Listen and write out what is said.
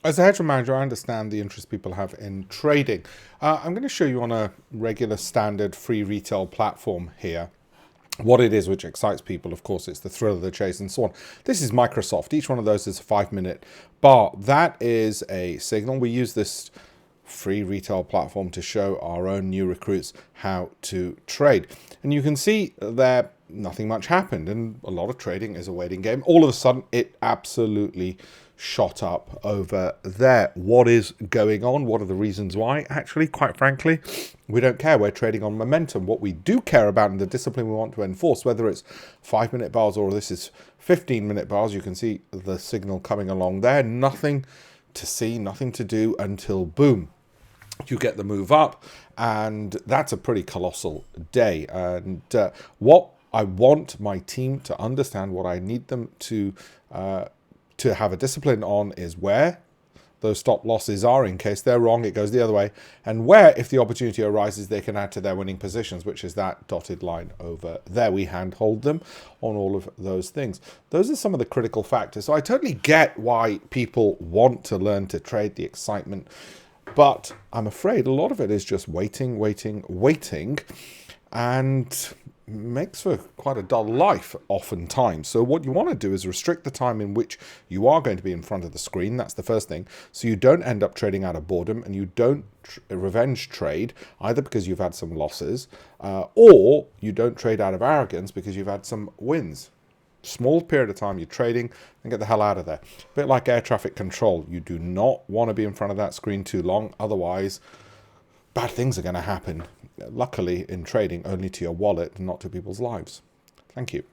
As a hedge fund manager, I understand the interest people have in trading. I'm going to show you on a regular standard free retail platform here what it is which excites people. Of course, it's the thrill of the chase and so on. This is Microsoft. Each one of those is a 5-minute bar. That is a signal. We use this free retail platform to show our own new recruits how to trade. And you can see there nothing much happened, and a lot of trading is a waiting game. All of a sudden, it absolutely shot up over there. What is going on? What are the reasons why? Actually, quite frankly, we don't care. We're trading on momentum. What we do care about and the discipline we want to enforce, whether it's 5-minute bars or this is 15-minute bars, you can see the signal coming along there. Nothing to see, nothing to do until boom, you get the move up, and that's a pretty colossal day. And what I want my team to understand, what I need them to have a discipline on, is where those stop losses are. In case they're wrong, it goes the other way, and where, if the opportunity arises, they can add to their winning positions, which is that dotted line over there. We handhold them on all of those things. Those are some of the critical factors. So I totally get why people want to learn to trade, the excitement, but I'm afraid a lot of it is just waiting, and makes for quite a dull life oftentimes. So what you want to do is restrict the time in which you are going to be in front of the screen. That's the first thing. So you don't end up trading out of boredom, and you don't revenge trade, either because you've had some losses or you don't trade out of arrogance because you've had some wins. Small period of time you're trading and get the hell out of there. A bit like air traffic control. You do not want to be in front of that screen too long, otherwise bad things are going to happen. Luckily in trading, only to your wallet and not to people's lives. Thank you.